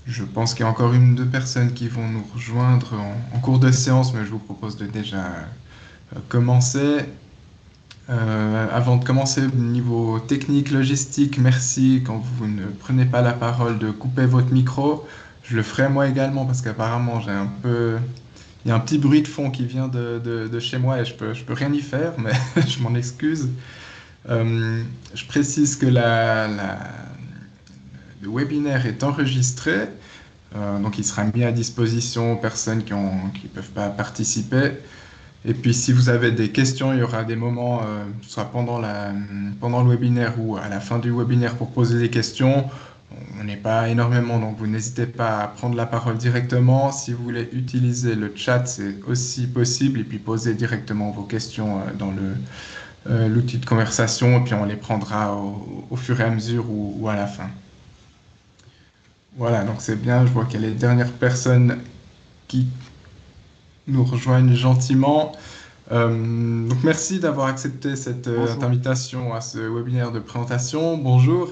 Je pense qu'il y a encore une ou deux personnes qui vont nous rejoindre en cours de séance, mais je vous propose de déjà commencer. Avant de commencer, au niveau technique, logistique, merci quand vous ne prenez pas la parole de couper votre micro. Je le ferai moi également parce qu'apparemment il y a un petit bruit de fond qui vient de chez moi et je peux rien y faire, mais je m'en excuse. Je précise que le webinaire est enregistré. Donc, il sera mis à disposition aux personnes qui peuvent pas participer. Et puis, si vous avez des questions, il y aura des moments, soit pendant le webinaire ou à la fin du webinaire pour poser des questions. On n'est pas énormément, donc vous n'hésitez pas à prendre la parole directement. Si vous voulez utiliser le chat, c'est aussi possible. Et puis, poser directement vos questions dans l'outil de conversation. Et puis, on les prendra au fur et à mesure ou à la fin. Voilà, donc c'est bien. Je vois qu'il y a les dernières personnes qui nous rejoignent gentiment. Donc merci d'avoir accepté cette Bonjour. invitation à ce webinaire de présentation. Bonjour.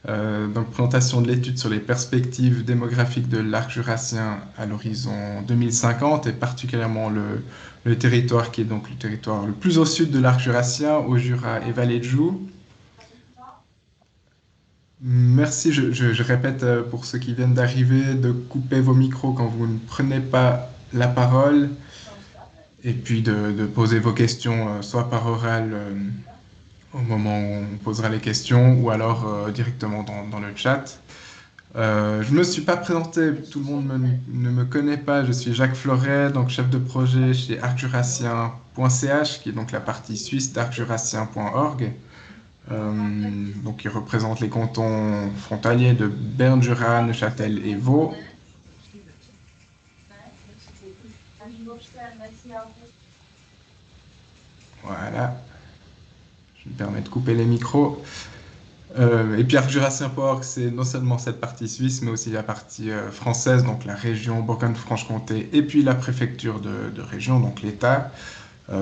Donc présentation de l'étude sur les perspectives démographiques de l'arc jurassien à l'horizon 2050 et particulièrement le territoire qui est donc le territoire le plus au sud de l'arc jurassien, au Jura et Vallée de Joux. Merci, je répète pour ceux qui viennent d'arriver de couper vos micros quand vous ne prenez pas la parole et puis de poser vos questions soit par oral au moment où on posera les questions ou alors directement dans le chat. Je ne me suis pas présenté, tout le monde ne me connaît pas. Je suis Jacques Floret, donc chef de projet chez arcjurassien.ch, qui est donc la partie suisse d'arcjurassien.org. Donc, qui représente les cantons frontaliers de Berne, Jura, Neuchâtel et Vaud. Voilà, je me permets de couper les micros. Et puis Arc-Jurassien-Port, c'est non seulement cette partie suisse, mais aussi la partie française, donc la région Bourgogne-Franche-Comté, et puis la préfecture de région, donc l'État.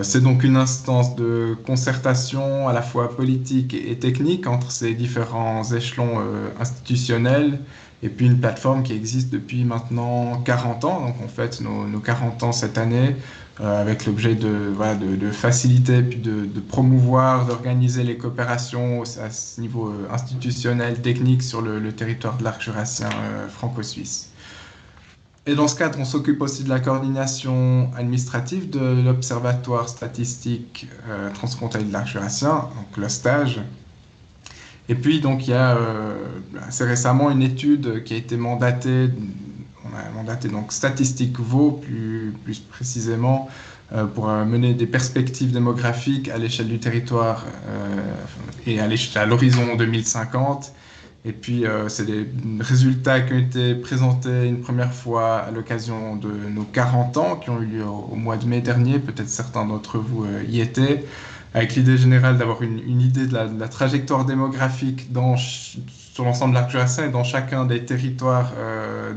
C'est donc une instance de concertation à la fois politique et technique entre ces différents échelons institutionnels, et puis une plateforme qui existe depuis maintenant 40 ans. Donc on fête nos 40 ans cette année, avec l'objet voilà, de faciliter, puis de promouvoir, d'organiser les coopérations à ce niveau institutionnel, technique sur le territoire de l'arc jurassien franco-suisse. Et dans ce cadre, on s'occupe aussi de la coordination administrative de l'Observatoire statistique transfrontalier de l'arc jurassien, donc le stage. Et puis, donc, il y a assez récemment une étude qui a été mandatée, on a mandaté donc Statistique Vaud plus précisément, pour mener des perspectives démographiques à l'échelle du territoire et à l'horizon 2050. Et puis, c'est des résultats qui ont été présentés une première fois à l'occasion de nos 40 ans, qui ont eu lieu au mois de mai dernier. Peut-être certains d'entre vous y étaient, avec l'idée générale d'avoir une idée de la trajectoire démographique sur l'ensemble de l'arc jurassien et dans chacun des territoires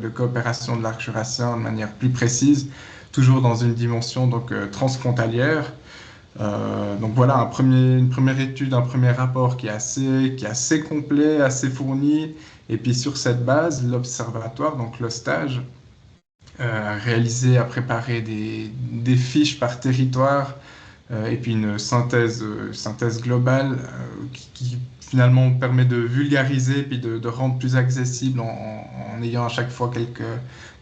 de coopération de l'arc jurassien de manière plus précise, toujours dans une dimension donc, transfrontalière. Donc voilà, une première étude, un premier rapport qui est assez complet, assez fourni. Et puis sur cette base, l'observatoire, donc le stage, a réalisé, a préparé des fiches par territoire et puis une synthèse globale qui finalement permet de vulgariser puis de rendre plus accessible en ayant à chaque fois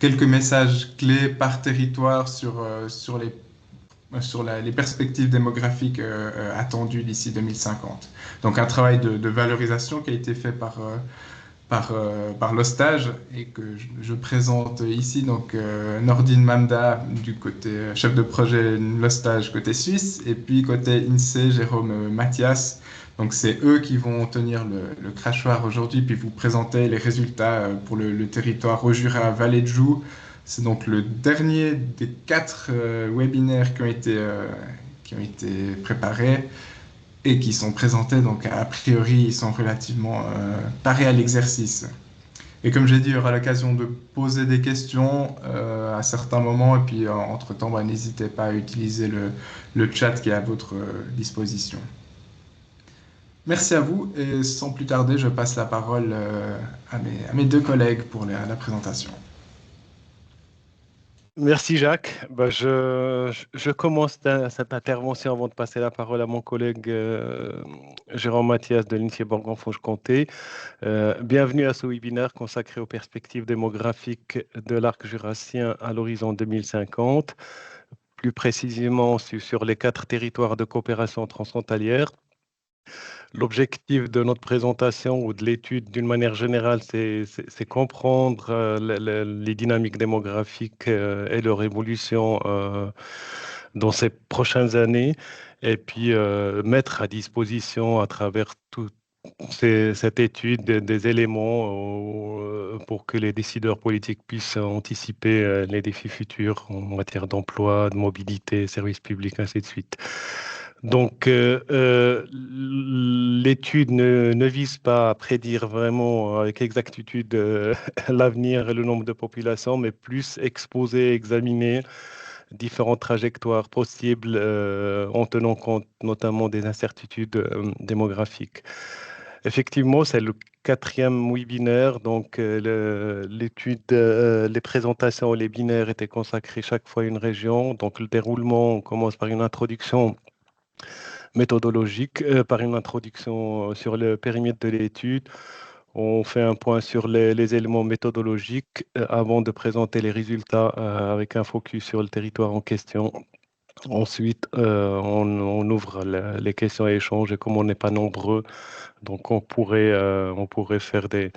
quelques messages clés par territoire sur les perspectives démographiques attendues d'ici 2050. Donc un travail de valorisation qui a été fait par l'Ostage et que je présente ici, donc Nordine Mamda du côté chef de projet l'Ostage côté suisse et puis côté INSEE Jérôme Mathias. Donc c'est eux qui vont tenir le crachoir aujourd'hui puis vous présenter les résultats pour le territoire au Jura Vallée de Joux. C'est donc le dernier des 4 webinaires qui ont été préparés et qui sont présentés. Donc, a priori, ils sont relativement parés à l'exercice. Et comme j'ai dit, il y aura l'occasion de poser des questions à certains moments. Et puis, entre-temps, bah, n'hésitez pas à utiliser le chat qui est à votre disposition. Merci à vous et sans plus tarder, je passe la parole à mes deux collègues pour la présentation. Merci Jacques. Je commence cette intervention avant de passer la parole à mon collègue Jérôme Mathias de l'INSEE Bourgogne-Franche-Comté. Bienvenue à ce webinaire consacré aux perspectives démographiques de l'arc jurassien à l'horizon 2050, plus précisément sur les 4 territoires de coopération transfrontalière. L'objectif de notre présentation ou de l'étude, d'une manière générale, c'est comprendre les dynamiques démographiques et leur évolution dans ces prochaines années, et puis mettre à disposition à travers toute cette étude des éléments pour que les décideurs politiques puissent anticiper les défis futurs en matière d'emploi, de mobilité, services publics, ainsi de suite. Donc, l'étude ne vise pas à prédire vraiment avec exactitude l'avenir et le nombre de populations, mais plus exposer, examiner différentes trajectoires possibles en tenant compte notamment des incertitudes démographiques. Effectivement, c'est le 4e webinaire, donc l'étude, les présentations, les binaires étaient consacrés chaque fois à une région. Donc, le déroulement, on commence par une introduction méthodologique, par une introduction sur le périmètre de l'étude. On fait un point sur les éléments méthodologiques avant de présenter les résultats avec un focus sur le territoire en question. Ensuite, on ouvre les questions et échanges et comme on n'est pas nombreux, donc on pourrait faire des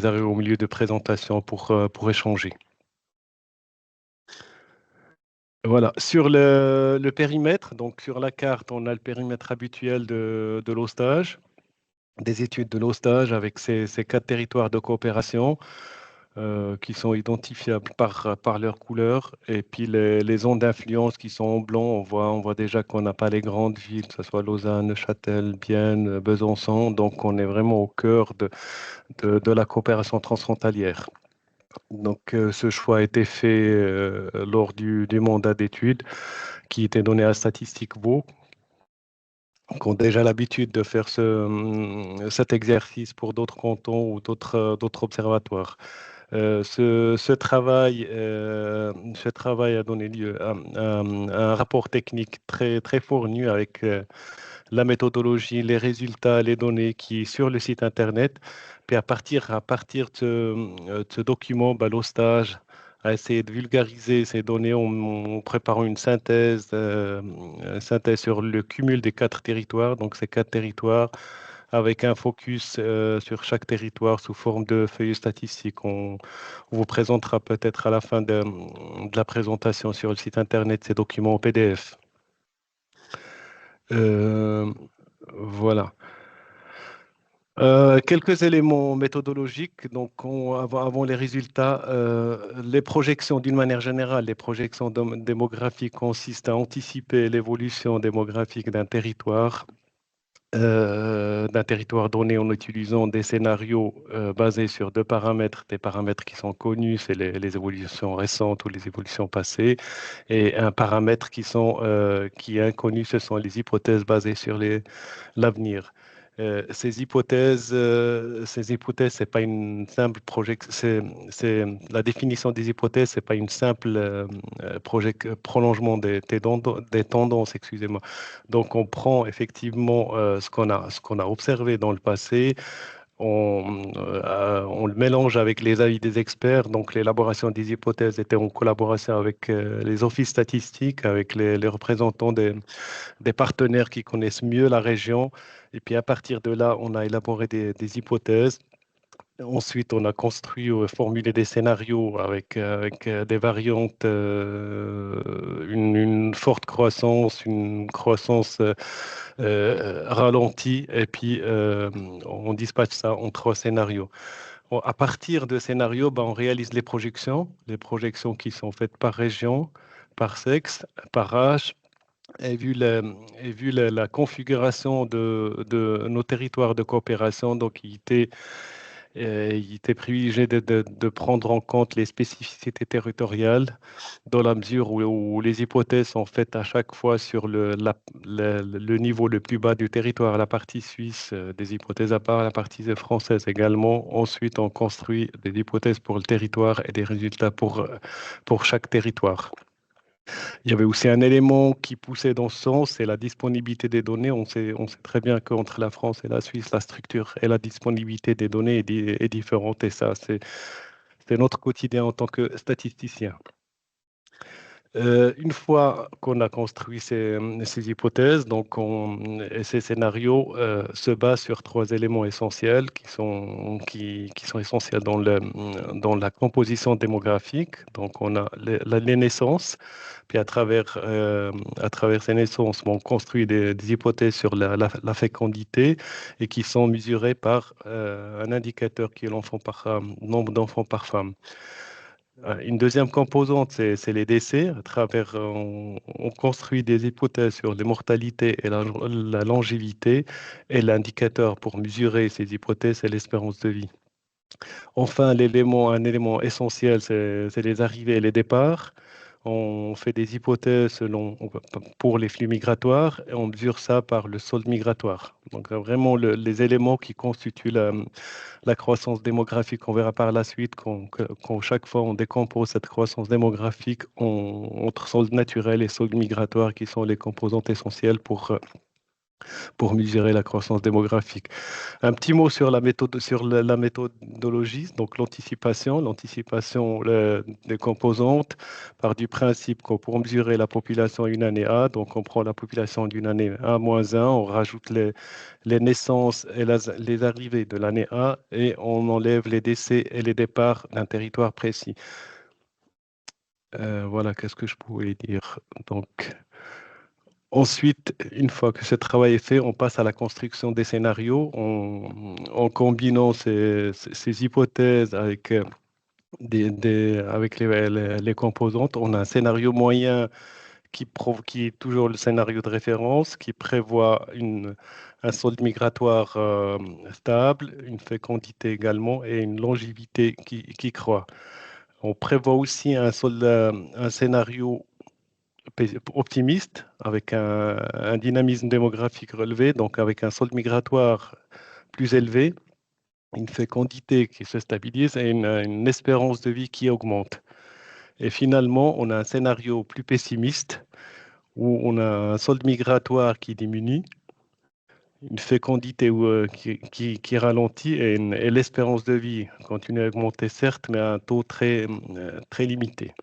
arrêts au milieu de présentation pour échanger. Voilà, sur le périmètre, donc sur la carte, on a le périmètre habituel de l'OSTAGE, des études de l'OSTAGE avec ces 4 territoires de coopération qui sont identifiables par leur couleur. Et puis les zones d'influence qui sont en blanc, on voit déjà qu'on n'a pas les grandes villes, que ce soit Lausanne, Neuchâtel, Bienne, Besançon. Donc on est vraiment au cœur de la coopération transfrontalière. Donc, ce choix a été fait lors du mandat d'études qui était donné à Statistique Vaud, qui ont déjà l'habitude de faire cet exercice pour d'autres cantons ou d'autres observatoires. Ce travail a donné lieu à un rapport technique très fourni avec la méthodologie, les résultats, les données qui est sur le site Internet. Puis à partir de ce document, l'OSTAGE a essayé de vulgariser ces données en préparant une synthèse sur le cumul des 4 territoires. Donc ces 4 territoires avec un focus sur chaque territoire sous forme de feuilles statistiques. On vous présentera peut-être à la fin de la présentation sur le site Internet ces documents en PDF. Voilà. Quelques éléments méthodologiques. Donc, avant les résultats, les projections d'une manière générale, les projections démographiques consistent à anticiper l'évolution démographique d'un territoire donné en utilisant des scénarios basés sur 2 paramètres, des paramètres qui sont connus, c'est les évolutions récentes ou les évolutions passées, et un paramètre qui est inconnu, ce sont les hypothèses basées sur l'avenir. C'est pas une simple la définition des hypothèses, c'est pas une simple prolongement des tendances, excusez-moi. Donc, on prend effectivement ce qu'on a observé dans le passé, on le mélange avec les avis des experts. Donc, l'élaboration des hypothèses était en collaboration avec les offices statistiques, avec les représentants des partenaires qui connaissent mieux la région. Et puis, à partir de là, on a élaboré des hypothèses. Ensuite, on a construit ou formulé des scénarios avec des variantes, une forte croissance, une croissance ralentie, et puis on dispatche ça en 3 scénarios. À partir de scénarios, on réalise les projections qui sont faites par région, par sexe, par âge, et vu la configuration de nos territoires de coopération, donc Il était privilégié de prendre en compte les spécificités territoriales dans la mesure où les hypothèses sont faites à chaque fois sur le niveau le plus bas du territoire, la partie suisse, des hypothèses à part, la partie française également. Ensuite, on construit des hypothèses pour le territoire et des résultats pour chaque territoire. Il y avait aussi un élément qui poussait dans ce sens, c'est la disponibilité des données. On sait très bien qu'entre la France et la Suisse, la structure et la disponibilité des données est différente. Et ça, c'est notre quotidien en tant que statisticien. Une fois qu'on a construit ces hypothèses, et ces scénarios se basent sur trois éléments essentiels qui sont essentiels dans la composition démographique. Donc, on a les naissances, puis à travers ces naissances, on construit des hypothèses sur la fécondité et qui sont mesurées par un indicateur qui est nombre d'enfants par femme. Une deuxième composante, c'est les décès. On construit des hypothèses sur les mortalités et la longévité, et l'indicateur pour mesurer ces hypothèses, c'est l'espérance de vie. Enfin, un élément essentiel, c'est les arrivées et les départs. On fait des hypothèses pour les flux migratoires et on mesure ça par le solde migratoire. Donc, vraiment, les éléments qui constituent la croissance démographique. On verra par la suite quand chaque fois on décompose cette croissance démographique entre solde naturel et solde migratoire, qui sont les composantes essentielles pour mesurer la croissance démographique. Un petit mot sur la méthodologie, donc l'anticipation des composantes part du principe qu'on pour mesurer la population à une année A, donc on prend la population d'une année A-1, on rajoute les naissances et les arrivées de l'année A et on enlève les décès et les départs d'un territoire précis. Voilà, qu'est-ce que je pourrais dire. Donc, ensuite, une fois que ce travail est fait, on passe à la construction des scénarios en combinant ces hypothèses avec les composantes. On a un scénario moyen qui est toujours le scénario de référence, qui prévoit un solde migratoire stable, une fécondité également et une longévité qui croît. On prévoit aussi un scénario optimiste, avec un dynamisme démographique relevé, donc avec un solde migratoire plus élevé, une fécondité qui se stabilise et une espérance de vie qui augmente. Et finalement, on a un scénario plus pessimiste où on a un solde migratoire qui diminue, une fécondité qui ralentit et l'espérance de vie continue à augmenter, certes, mais à un taux très limité.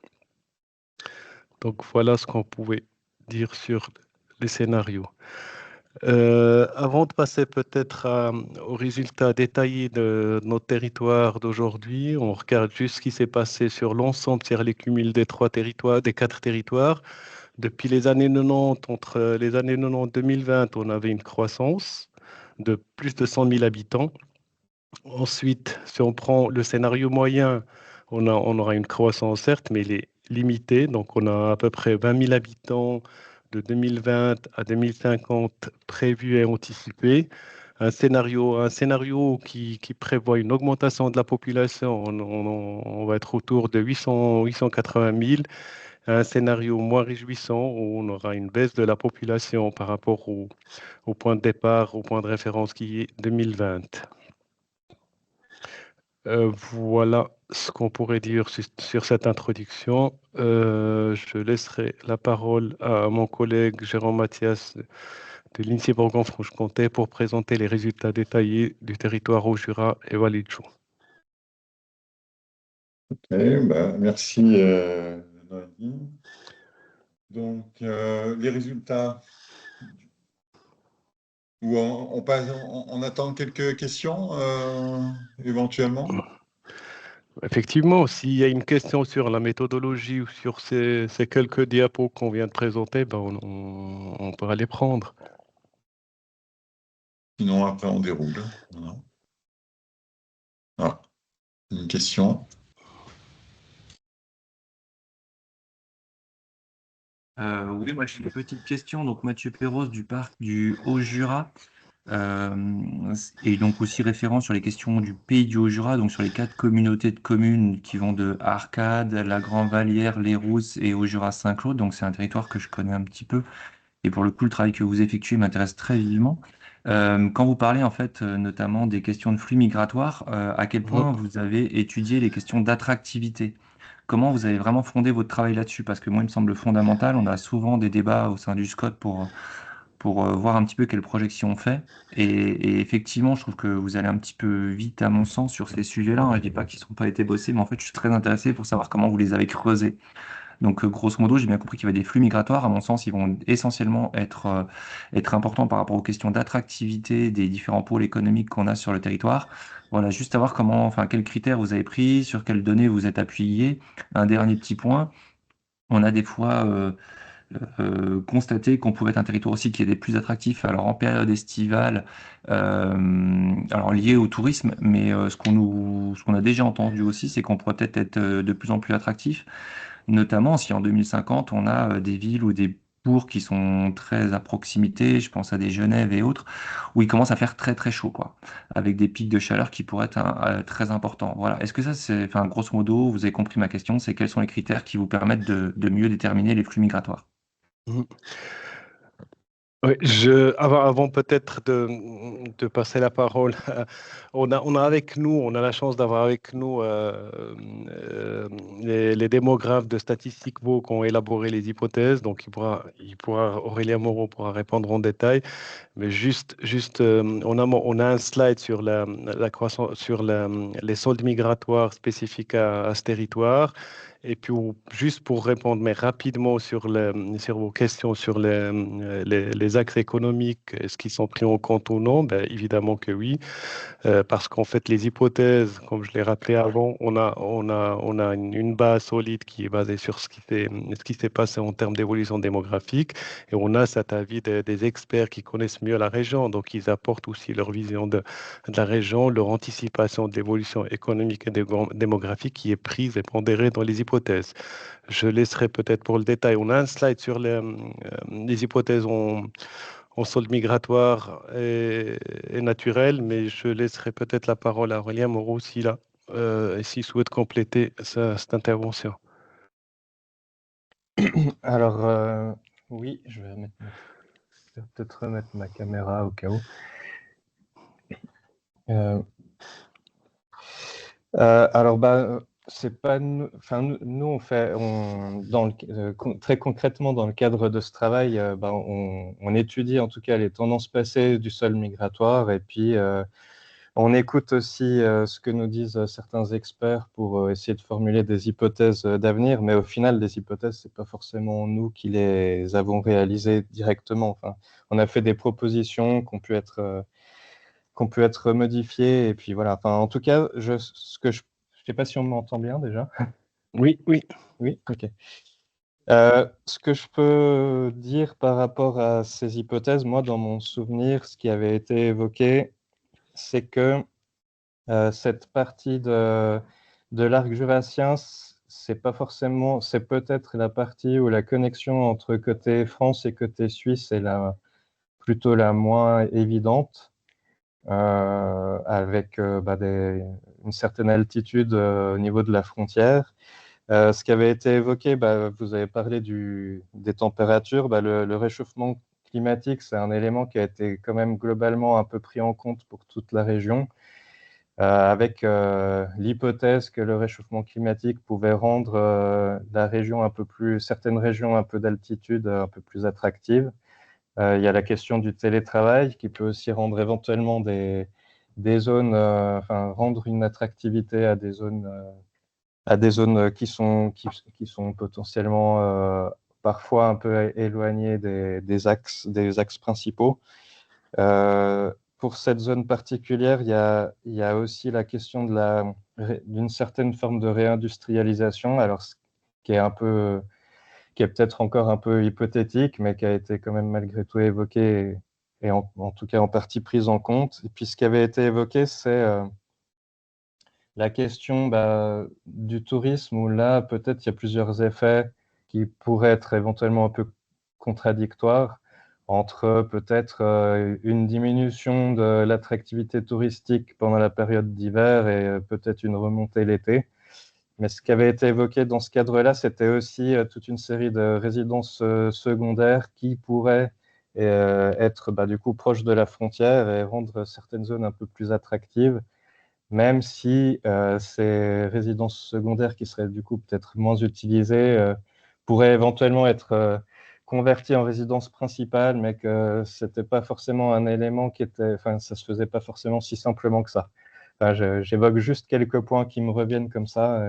Donc voilà ce qu'on pouvait dire sur les scénarios. Avant de passer peut-être aux résultats détaillés de notre territoire d'aujourd'hui, on regarde juste ce qui s'est passé sur l'ensemble, c'est-à-dire les cumuls des quatre territoires. Depuis les années 90, entre les années 90 et 2020, on avait une croissance de plus de 100 000 habitants. Ensuite, si on prend le scénario moyen, on aura une croissance, certes, mais elle est limitée. Donc, on a à peu près 20 000 habitants de 2020 à 2050 prévus et anticipés. Un scénario qui prévoit une augmentation de la population, on va être autour de 880 000. Un scénario moins réjouissant où on aura une baisse de la population par rapport au point de départ, au point de référence qui est 2020. Voilà ce qu'on pourrait dire sur cette introduction. Je laisserai la parole à mon collègue Jérôme Mathias de l'INSEE Bourgogne-Franche-Comté pour présenter les résultats détaillés du territoire au Jura et Vallée de Joux. Merci, Noémie. Donc, les résultats, ou on attend quelques questions éventuellement. Effectivement, s'il y a une question sur la méthodologie ou sur ces quelques diapos qu'on vient de présenter, on pourra les prendre. Sinon, après, on déroule. Voilà. Ah, une question. Oui, moi j'ai une petite question. Donc Mathieu Perros du parc du Haut-Jura. Et donc aussi référent sur les questions du Pays du Haut-Jura, donc sur les 4 communautés de communes qui vont de Arcades, la Grand-Vallière, les Rousses et Haut-Jura-Saint-Claude. Donc c'est un territoire que je connais un petit peu. Et pour le coup, le travail que vous effectuez m'intéresse très vivement. Quand vous parlez en fait notamment des questions de flux migratoires, à quel point vous avez étudié les questions d'attractivité? Comment vous avez vraiment fondé votre travail là-dessus? Parce que moi, il me semble fondamental. On a souvent des débats au sein du SCOT pour voir un petit peu quelle projection on fait. Et effectivement, je trouve que vous allez un petit peu vite, à mon sens, sur ces sujets-là. Je ne dis pas qu'ils n'ont pas été bossés, mais en fait, je suis très intéressé pour savoir comment vous les avez creusés. Donc, grosso modo, j'ai bien compris qu'il y avait des flux migratoires. À mon sens, ils vont essentiellement être importants par rapport aux questions d'attractivité des différents pôles économiques qu'on a sur le territoire. Voilà, juste savoir comment, enfin, quels critères vous avez pris, sur quelles données vous êtes appuyé. Un dernier petit point. On a des fois constaté qu'on pouvait être un territoire aussi qui était plus attractif, alors en période estivale, alors lié au tourisme, mais ce qu'on a déjà entendu aussi, c'est qu'on pourrait peut-être être de plus en plus attractif, notamment si en 2050 on a des villes ou des bourgs qui sont très à proximité, je pense à des Genève et autres, où il commence à faire très très chaud, quoi, avec des pics de chaleur qui pourraient être très importants. Voilà. Est-ce que ça, c'est, enfin, grosso modo, vous avez compris ma question, c'est quels sont les critères qui vous permettent de mieux déterminer les flux migratoires? Mhm. Oui, avant peut-être de passer la parole, on a avec nous, on a la chance d'avoir avec nous les démographes de Statistique Vaud qui ont élaboré les hypothèses. Donc, Aurélien Moreau pourra répondre en détail. Mais on a un slide sur la croissance, sur les soldes migratoires spécifiques à ce territoire. Et puis, juste pour répondre, mais rapidement sur vos questions sur les axes économiques, est-ce qu'ils sont pris en compte ou non? Ben, évidemment que oui. Parce qu'en fait, les hypothèses, comme je l'ai rappelé avant, on a une base solide qui est basée sur ce qui s'est passé en termes d'évolution démographique, et on a cet avis des experts qui connaissent mieux la région, donc ils apportent aussi leur vision de la région, leur anticipation de l'évolution économique et démographique qui est prise et pondérée dans les hypothèses. Je laisserai peut-être pour le détail, on a un slide sur les hypothèses en solde migratoire et naturel, mais je laisserai peut-être la parole à Aurélien Moreau s'il souhaite compléter cette intervention. Alors, oui, je vais peut-être remettre ma caméra au cas où. Alors, c'est pas nous, enfin, nous on fait, très concrètement dans le cadre de ce travail, on étudie en tout cas les tendances passées du sol migratoire, et puis on écoute aussi ce que nous disent certains experts pour essayer de formuler des hypothèses d'avenir, mais au final, des hypothèses, c'est pas forcément nous qui les avons réalisées directement. Enfin, on a fait des propositions qui ont pu être modifiées, et puis voilà. Enfin, en tout cas, je sais pas si on m'entend bien déjà. Oui, oui. Oui, ok. Ce que je peux dire par rapport à ces hypothèses, moi, dans mon souvenir, ce qui avait été évoqué, c'est que cette partie de l'arc jurassien, c'est pas forcément, c'est peut-être la partie où la connexion entre côté France et côté Suisse est plutôt la moins évidente, avec une certaine altitude au niveau de la frontière. Ce qui avait été évoqué, vous avez parlé des températures. Le réchauffement climatique, c'est un élément qui a été quand même globalement un peu pris en compte pour toute la région, avec l'hypothèse que le réchauffement climatique pouvait rendre certaines régions un peu d'altitude un peu plus attractives. Il y a la question du télétravail qui peut aussi rendre éventuellement des zones, rendre une attractivité à des zones qui sont potentiellement parfois un peu éloignées des axes principaux. Pour cette zone particulière, il y a aussi la question d'une certaine forme de réindustrialisation, alors qui est peut-être encore un peu hypothétique, mais qui a été quand même malgré tout évoqué et en tout cas en partie prise en compte. Et puis ce qui avait été évoqué, c'est la question du tourisme, où là, peut-être il y a plusieurs effets qui pourraient être éventuellement un peu contradictoires entre peut-être une diminution de l'attractivité touristique pendant la période d'hiver et peut-être une remontée l'été. Mais ce qui avait été évoqué dans ce cadre-là, c'était aussi toute une série de résidences secondaires qui pourraient être du coup proches de la frontière et rendre certaines zones un peu plus attractives, même si ces résidences secondaires qui seraient du coup peut-être moins utilisées pourraient éventuellement être converties en résidence principale, mais que c'était pas forcément un élément qui était, enfin, ça se faisait pas forcément si simplement que ça. Enfin, j'évoque juste quelques points qui me reviennent comme ça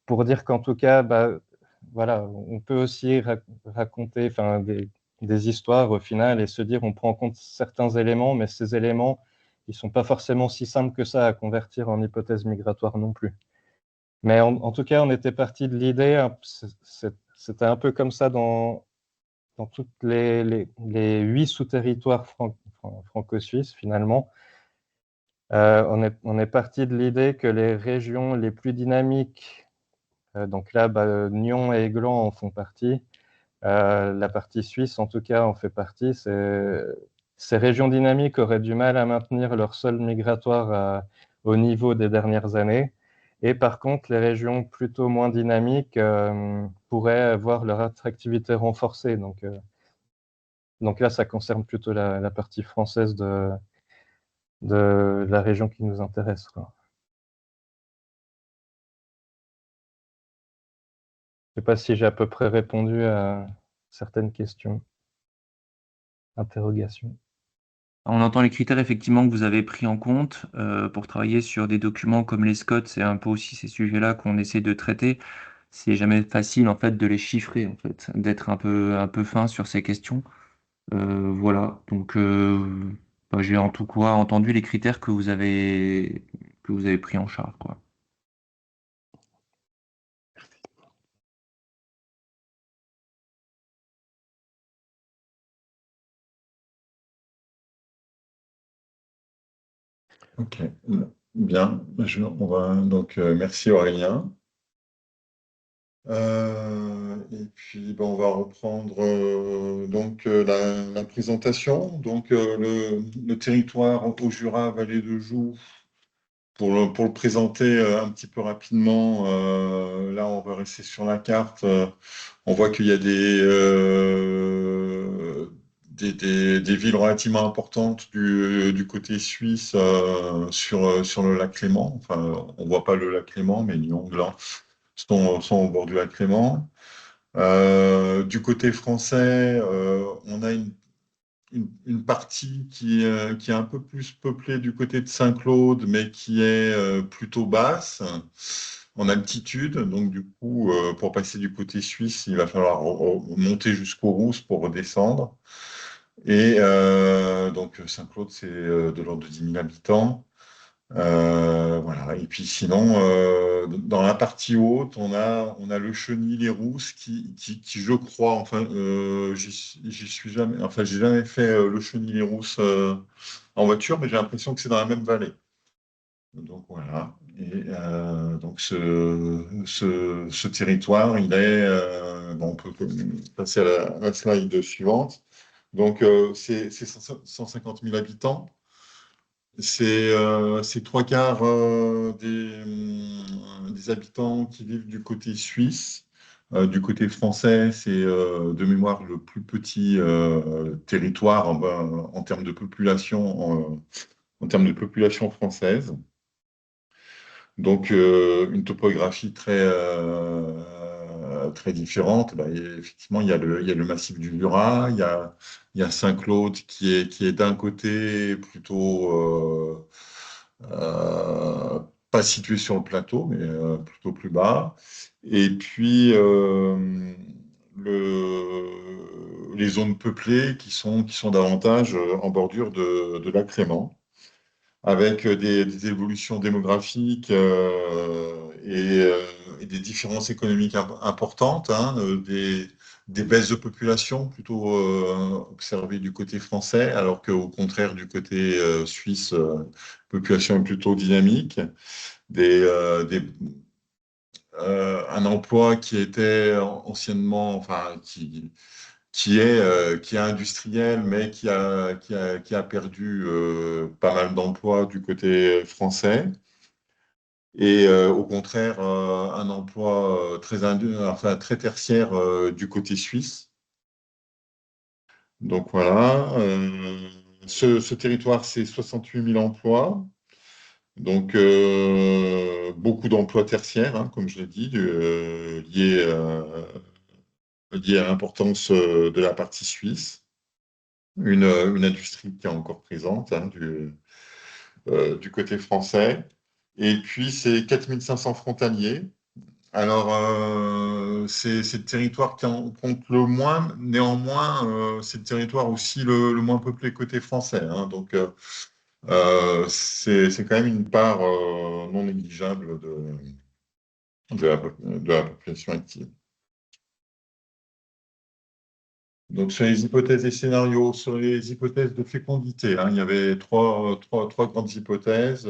pour dire qu'en tout cas, voilà, on peut aussi raconter, enfin, des histoires au final et se dire on prend en compte certains éléments, mais ces éléments ils sont pas forcément si simples que ça à convertir en hypothèse migratoire non plus. Mais en tout cas, on était parti de l'idée, hein, c'était un peu comme ça dans toutes les 8 sous-territoires franco-suisses finalement. On est parti de l'idée que les régions les plus dynamiques, donc là, Nyon et Aiglun en font partie, la partie suisse en tout cas en fait partie, ces régions dynamiques auraient du mal à maintenir leur solde migratoire au niveau des dernières années. Et par contre, les régions plutôt moins dynamiques pourraient avoir leur attractivité renforcée. Donc là, ça concerne plutôt la partie française de la région qui nous intéresse, quoi. Je ne sais pas si j'ai à peu près répondu à certaines questions, interrogations. On entend les critères effectivement que vous avez pris en compte pour travailler sur des documents comme les SCOT. C'est un peu aussi ces sujets-là qu'on essaie de traiter. C'est jamais facile en fait de les chiffrer, en fait, d'être un peu fin sur ces questions. Voilà. Donc j'ai en tout cas entendu les critères que vous avez pris en charge, quoi. Ok, bien. Merci Aurélien. Et puis, on va reprendre la présentation. Donc, le territoire au Jura, Vallée de Joux, pour le présenter un petit peu rapidement, là, on va rester sur la carte. On voit qu'il y a des villes relativement importantes du côté suisse sur le lac Léman. Enfin, on ne voit pas le lac Léman, mais Lyon, Gland sont au bord du lac Léman. Du côté français, on a une partie qui est un peu plus peuplée du côté de Saint-Claude, mais qui est plutôt basse en altitude. Donc, du coup, pour passer du côté suisse, il va falloir monter jusqu'aux Rousses pour redescendre. Et donc, Saint-Claude, c'est de l'ordre de 10 000 habitants. Voilà. Et puis sinon, dans la partie haute, on a le Chenil-les-Rousses qui, je crois, enfin, j'y suis jamais, enfin, j'ai jamais fait le Chenil-les-Rousses en voiture, mais j'ai l'impression que c'est dans la même vallée. Donc voilà. Et donc ce territoire, il est, on peut passer à la slide suivante. Donc c'est 150 000 habitants. C'est trois quarts des habitants qui vivent du côté suisse. Du côté français, c'est de mémoire le plus petit territoire en termes de population, en termes de population française. Donc, une topographie très différente. Effectivement, il y a le massif du Jura, il y a Saint-Claude qui est d'un côté plutôt pas situé sur le plateau, mais plutôt plus bas. Et puis, les zones peuplées qui sont davantage en bordure de lac Léman, avec des évolutions démographiques et des différences économiques importantes, hein, des baisses de population plutôt observées du côté français, alors qu'au contraire du côté suisse, population est plutôt dynamique, un emploi qui était anciennement, enfin qui est industriel, mais qui a perdu pas mal d'emplois du côté français. Et au contraire, un emploi très tertiaire du côté suisse. Donc voilà, ce territoire, c'est 68 000 emplois. Donc, beaucoup d'emplois tertiaires, hein, comme je l'ai dit, liés à l'importance de la partie suisse. Une industrie qui est encore présente, hein, du côté français. Et puis, c'est 4500 frontaliers. Alors, c'est le territoire qui en compte le moins. Néanmoins, c'est le territoire aussi le moins peuplé côté français, hein. Donc, c'est quand même une part non négligeable de la population active. Donc, sur les hypothèses et scénarios, sur les hypothèses de fécondité, hein, il y avait trois grandes hypothèses,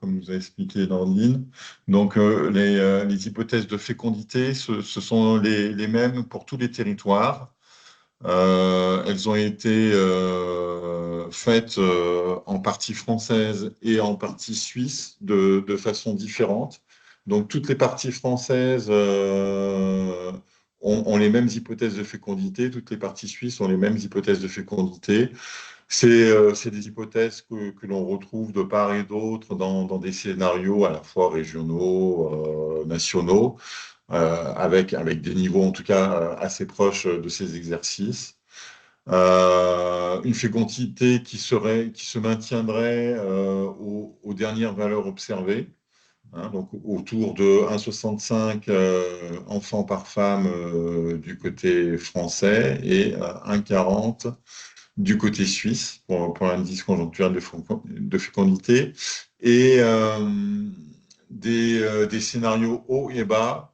comme nous a expliqué Nordine. Donc, les hypothèses de fécondité, ce sont les mêmes pour tous les territoires. Elles ont été faites en partie française et en partie suisse de façon différente. Donc, toutes les parties françaises ont les mêmes hypothèses de fécondité, toutes les parties suisses ont les mêmes hypothèses de fécondité. C'est des hypothèses que l'on retrouve de part et d'autre dans des scénarios à la fois régionaux, nationaux, avec des niveaux en tout cas assez proches de ces exercices. Une fécondité qui se maintiendrait aux dernières valeurs observées, hein, donc autour de 1,65 enfants par femme du côté français et 1,40 du côté suisse pour l'indice conjoncturel de fécondité, et des scénarios hauts et bas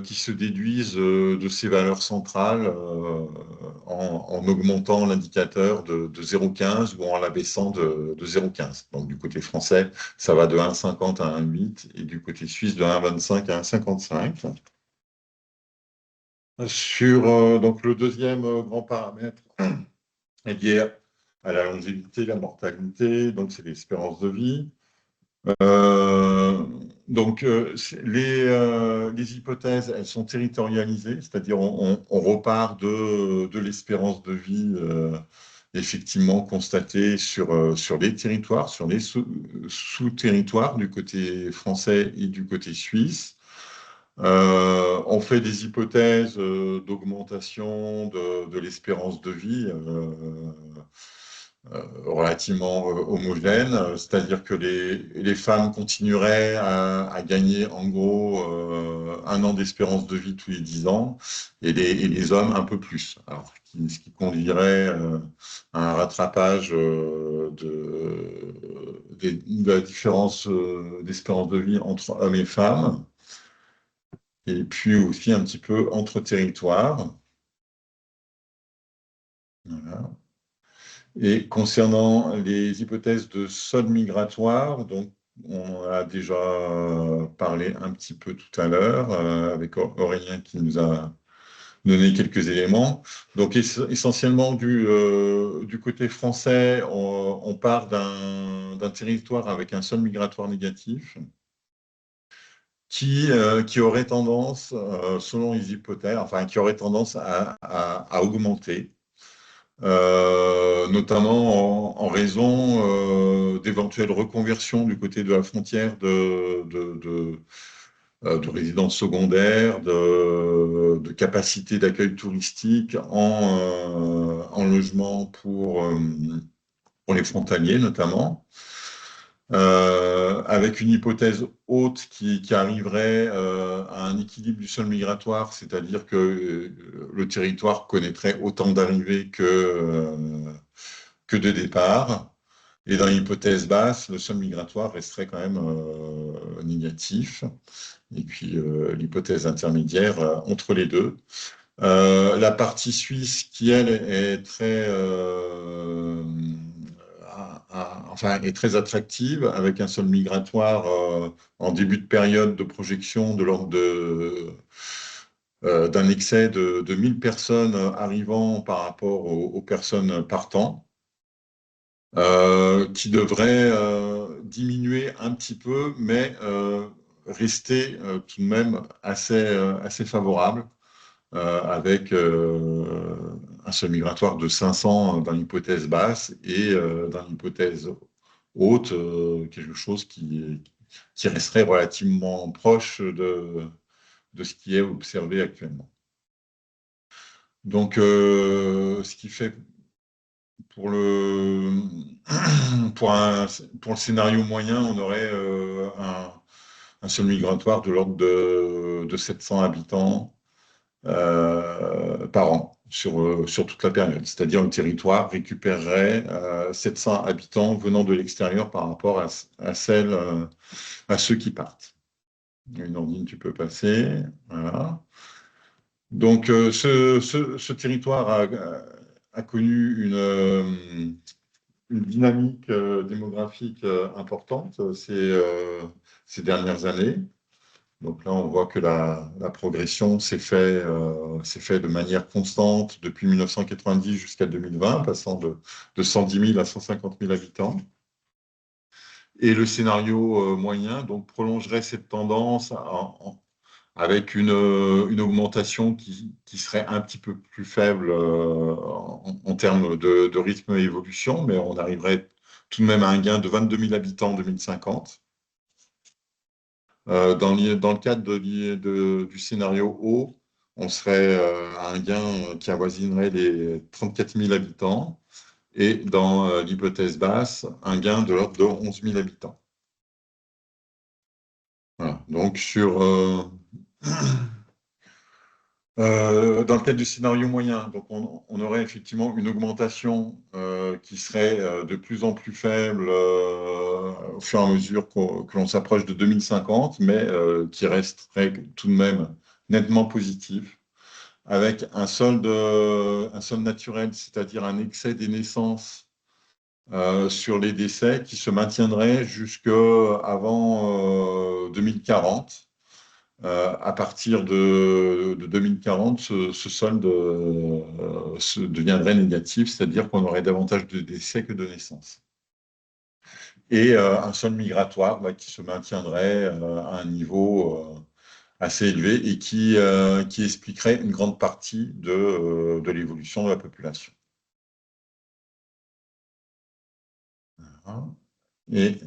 qui se déduisent de ces valeurs centrales en augmentant l'indicateur de 0,15 ou en l'abaissant de 0,15. Donc du côté français, ça va de 1,50 à 1,8 et du côté suisse de 1,25 à 1,55. Sur donc le deuxième grand paramètre est lié à la longévité, la mortalité, donc c'est l'espérance de vie. Donc, les hypothèses, elles sont territorialisées, c'est-à-dire on repart de l'espérance de vie effectivement constatée sur les territoires, sur les sous-territoires du côté français et du côté suisse. On fait des hypothèses d'augmentation de l'espérance de vie relativement homogène, c'est-à-dire que les femmes continueraient à gagner en gros 1 an d'espérance de vie tous les 10 ans et les hommes un peu plus. Alors, ce qui conduirait à un rattrapage de la différence d'espérance de vie entre hommes et femmes, et puis aussi un petit peu entre territoires. Voilà. Et concernant les hypothèses de sol migratoire, donc on a déjà parlé un petit peu tout à l'heure avec Aurélien qui nous a donné quelques éléments. Donc essentiellement du côté français, on part d'un territoire avec un sol migratoire négatif qui aurait tendance, selon les hypothèses, enfin qui aurait tendance à augmenter. Notamment en raison d'éventuelles reconversions du côté de la frontière de résidences secondaires, de capacités d'accueil touristique en logement pour les frontaliers notamment. Avec une hypothèse haute qui arriverait à un équilibre du sol migratoire, c'est-à-dire que le territoire connaîtrait autant d'arrivées que de départs. Et dans l'hypothèse basse, le sol migratoire resterait quand même négatif. Et puis l'hypothèse intermédiaire entre les deux. La partie suisse qui, elle, est est très attractive, avec un sol migratoire en début de période de projection de l'ordre d'un excès de 1000 personnes arrivant par rapport aux personnes partant, qui devrait diminuer un petit peu, mais rester tout de même assez favorable, avec un seuil migratoire de 500 dans l'hypothèse basse et dans l'hypothèse haute, quelque chose qui resterait relativement proche de ce qui est observé actuellement. Donc, ce qui fait pour pour le scénario moyen, on aurait un seuil migratoire de l'ordre de 700 habitants par an sur toute la période. C'est-à-dire le territoire récupérerait 700 habitants venant de l'extérieur par rapport à ceux qui partent. Une ordine, tu peux passer. Voilà. Donc, ce territoire a connu une dynamique démographique importante ces dernières années. Donc là, on voit que la progression s'est fait de manière constante depuis 1990 jusqu'à 2020, passant de 110 000 à 150 000 habitants. Et le scénario moyen donc, prolongerait cette tendance avec une augmentation qui serait un petit peu plus faible en termes de rythme et évolution, mais on arriverait tout de même à un gain de 22 000 habitants en 2050. Dans le cadre du scénario haut, on serait à un gain qui avoisinerait les 34 000 habitants, et dans l'hypothèse basse, un gain de l'ordre de 11 000 habitants. Voilà. Donc, dans le cadre du scénario moyen, donc on aurait effectivement une augmentation qui serait de plus en plus faible au fur et à mesure que l'on s'approche de 2050, mais qui resterait tout de même nettement positif, avec un solde naturel, c'est-à-dire un excès des naissances sur les décès qui se maintiendrait jusqu'avant 2040. À partir de 2040, ce solde deviendrait négatif, c'est-à-dire qu'on aurait davantage de décès que de naissances. Et un solde migratoire qui se maintiendrait à un niveau assez élevé et qui expliquerait une grande partie de l'évolution de la population. Voilà. Et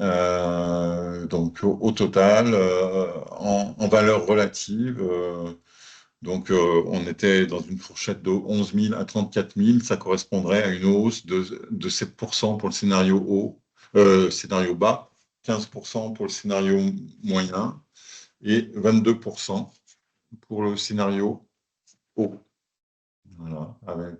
donc, au total, en valeur relative, donc on était dans une fourchette de 11 000 à 34 000. Ça correspondrait à une hausse de 7% pour le scénario haut, scénario bas, 15% pour le scénario moyen et 22% pour le scénario haut. Voilà, avec...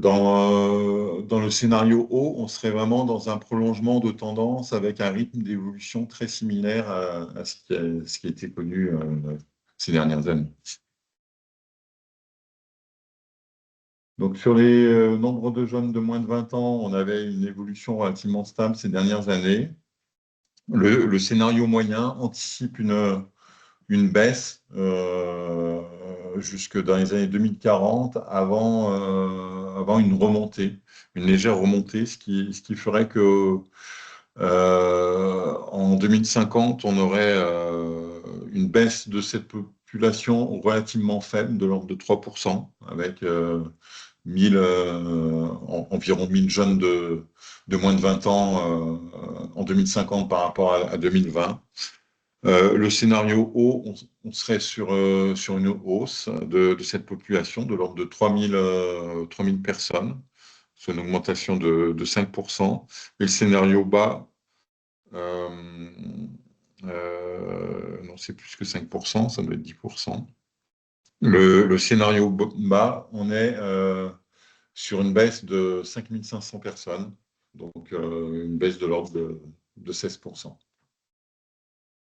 dans le scénario haut, on serait vraiment dans un prolongement de tendance avec un rythme d'évolution très similaire à ce qui a été connu ces dernières années. Donc, sur les nombres de jeunes de moins de 20 ans, on avait une évolution relativement stable ces dernières années. Le scénario moyen anticipe une baisse jusque dans les années 2040 avant une remontée, une légère remontée, ce qui ferait que en 2050, on aurait une baisse de cette population relativement faible, de l'ordre de 3%, avec environ 1000 jeunes de moins de 20 ans en 2050 par rapport à 2020. Le scénario haut, on serait sur une hausse de cette population de l'ordre de 3000 personnes, soit une augmentation de 5%. Et le scénario bas, non, c'est plus que 5%, ça doit être 10%. Le scénario bas, on est sur une baisse de 5500 personnes, donc une baisse de l'ordre de 16%.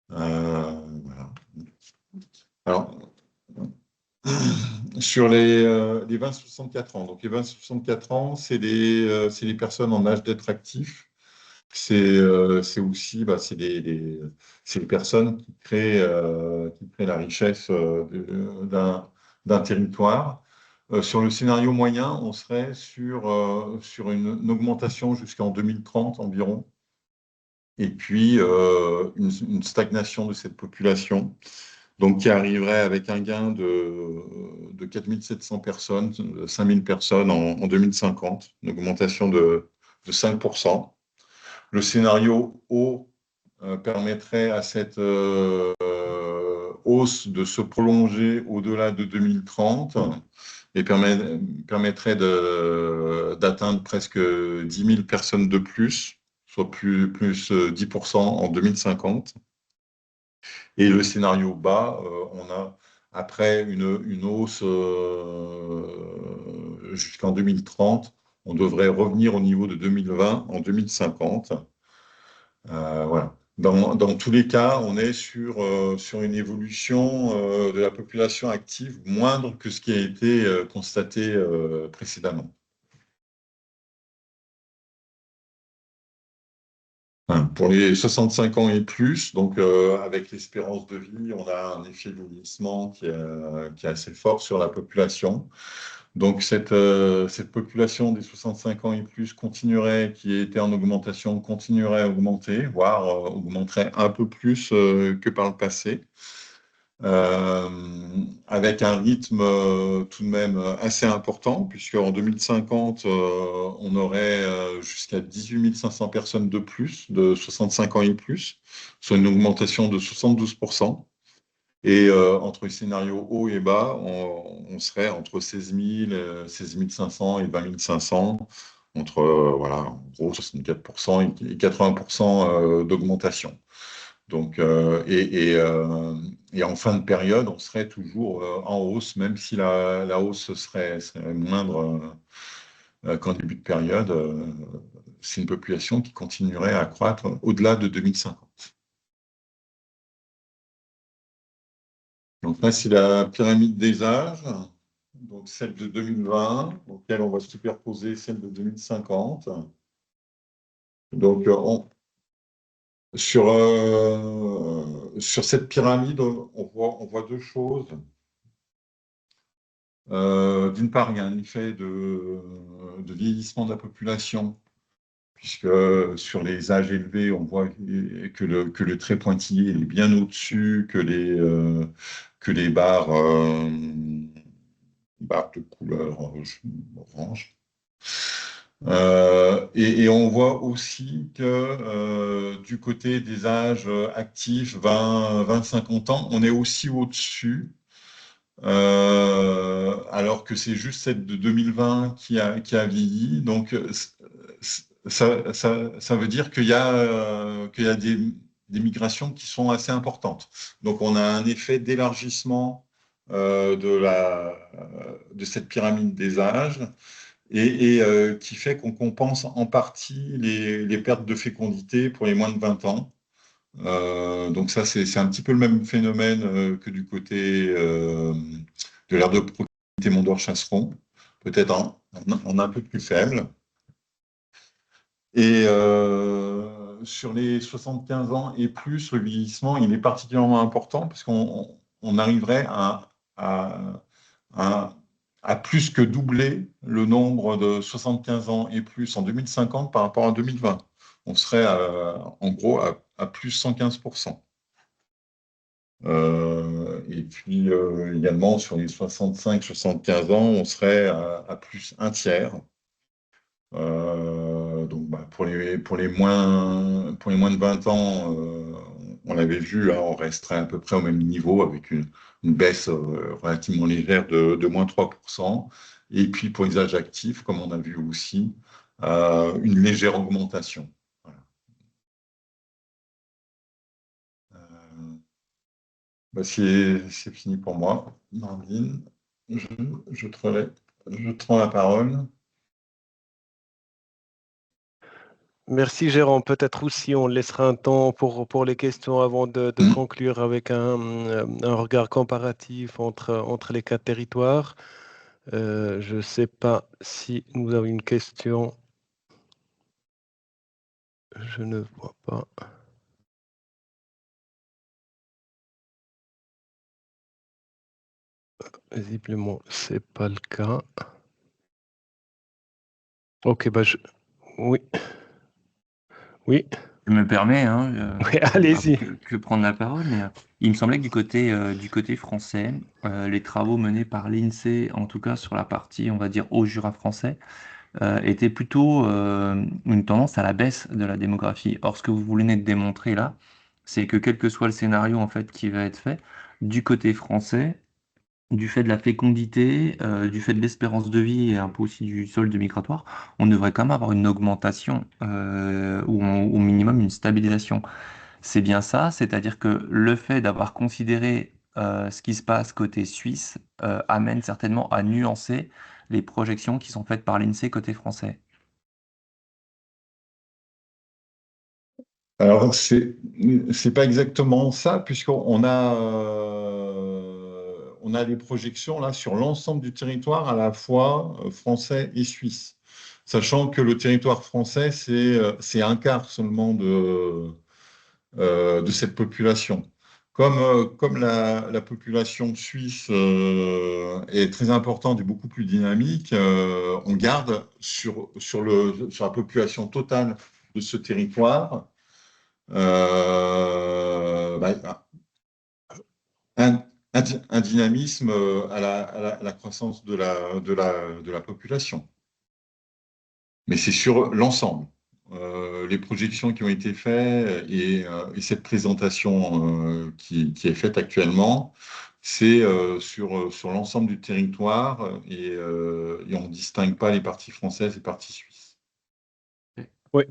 Voilà. Alors, sur les 20-64 ans, donc les 20-64 ans, c'est les personnes en âge d'être actifs. c'est aussi c'est les personnes qui créent la richesse d'un territoire. Sur le scénario moyen, on serait sur une augmentation jusqu'en 2030 environ, et puis une stagnation de cette population, donc qui arriverait avec un gain de 4700 personnes, 5000 personnes en 2050, une augmentation de 5%. Le scénario haut permettrait à cette hausse de se prolonger au-delà de 2030 et permettrait d'atteindre presque 10 000 personnes de plus, soit plus 10% en 2050. Et le scénario bas, on a après une hausse jusqu'en 2030, on devrait revenir au niveau de 2020 en 2050. Voilà. Dans tous les cas, on est sur une évolution de la population active moindre que ce qui a été constaté précédemment. Pour les 65 ans et plus, donc avec l'espérance de vie, on a un effet de vieillissement qui est assez fort sur la population. Donc cette population des 65 ans et plus qui était en augmentation, continuerait à augmenter, voire augmenterait un peu plus que par le passé, avec un rythme tout de même assez important, puisqu'en 2050, on aurait jusqu'à 18 500 personnes de plus, de 65 ans et plus, soit une augmentation de 72%. Et entre les scénarios haut et bas, on serait entre 16 000, 16 500 et 20 500, entre en gros 64% et 80% d'augmentation. Donc, et en fin de période, on serait toujours en hausse, même si la hausse serait moindre qu'en début de période. C'est une population qui continuerait à croître au-delà de 2050. Donc là, c'est la pyramide des âges, donc celle de 2020, auquel on va superposer celle de 2050. Donc, sur cette pyramide, on voit deux choses. D'une part, il y a un effet de vieillissement de la population, puisque sur les âges élevés, on voit que le trait pointillé est bien au-dessus que les barres de couleur orange. Et on voit aussi que du côté des âges actifs, 20-50 ans, on est aussi au-dessus, alors que c'est juste celle de 2020 qui a vieilli. Donc, ça veut dire qu'il y a des migrations qui sont assez importantes. Donc, on a un effet d'élargissement de cette pyramide des âges, et qui fait qu'on compense en partie les pertes de fécondité pour les moins de 20 ans. Donc ça, c'est un petit peu le même phénomène que du côté de l'aire de proximité Mont-d'Or-Chasseron, peut-être en un peu plus faible. Et sur les 75 ans et plus, le vieillissement, il est particulièrement important parce qu'on arriverait à plus que doubler le nombre de 75 ans et plus en 2050 par rapport à 2020. On serait en gros à plus 115%. Et puis également sur les 65-75 ans, on serait à plus un tiers. Donc pour les moins de 20 ans, on l'avait vu, on resterait à peu près au même niveau avec une baisse relativement légère de moins 3%. Et puis pour les âges actifs, comme on a vu aussi, une légère augmentation. Voilà. C'est fini pour moi. Nordine, je te rends la parole. Merci Jérôme. Peut-être aussi on laissera un temps pour les questions avant de conclure avec un regard comparatif entre les 4 territoires. Je ne sais pas si nous avons une question. je ne vois pas. Visiblement, c'est pas le cas. Ok, oui. Oui, Je me permets, hein, oui, allez-y. que prendre la parole, mais il me semblait que du côté français, les travaux menés par l'INSEE, en tout cas sur la partie, on va dire, Haut-Jura français, étaient plutôt une tendance à la baisse de la démographie. Or, ce que vous venez de démontrer là, c'est que quel que soit le scénario en fait qui va être fait, du côté français, du fait de la fécondité, du fait de l'espérance de vie et un peu aussi du solde migratoire, on devrait quand même avoir une augmentation ou au minimum une stabilisation. C'est bien ça, c'est-à-dire que le fait d'avoir considéré ce qui se passe côté suisse amène certainement à nuancer les projections qui sont faites par l'INSEE côté français. Alors, c'est pas exactement ça, puisqu'on a, on a des projections là sur l'ensemble du territoire, à la fois français et suisse. Sachant que le territoire français, c'est un quart seulement de cette population. Comme la population suisse est très importante et beaucoup plus dynamique, on garde sur la population totale de ce territoire bah, un, un dynamisme à la croissance de la population. Mais c'est sur l'ensemble. Les projections qui ont été faites et cette présentation qui est faite actuellement, c'est sur l'ensemble du territoire et on ne distingue pas les parties françaises et parties suisses. Oui,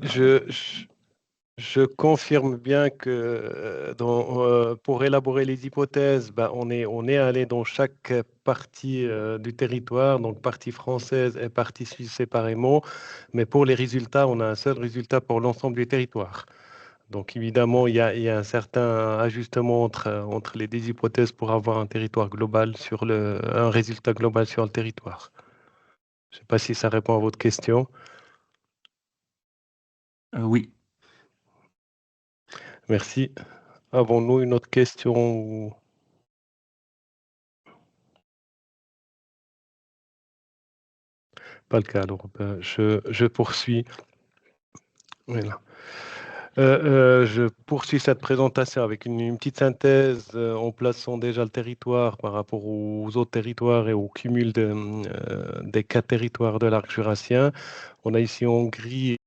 je confirme bien que pour élaborer les hypothèses, on est allé dans chaque partie du territoire, donc partie française et partie suisse séparément, mais pour les résultats, on a un seul résultat pour l'ensemble du territoire. Donc évidemment, il y a un certain ajustement entre les deux hypothèses pour avoir un territoire global un résultat global sur le territoire. Je ne sais pas si ça répond à votre question. Oui. Merci. Avons-nous une autre question? Pas le cas, alors je poursuis. Voilà. Je poursuis cette présentation avec une petite synthèse en plaçant déjà le territoire par rapport aux autres territoires et au cumul des 4 territoires de l'arc jurassien. On a ici en gris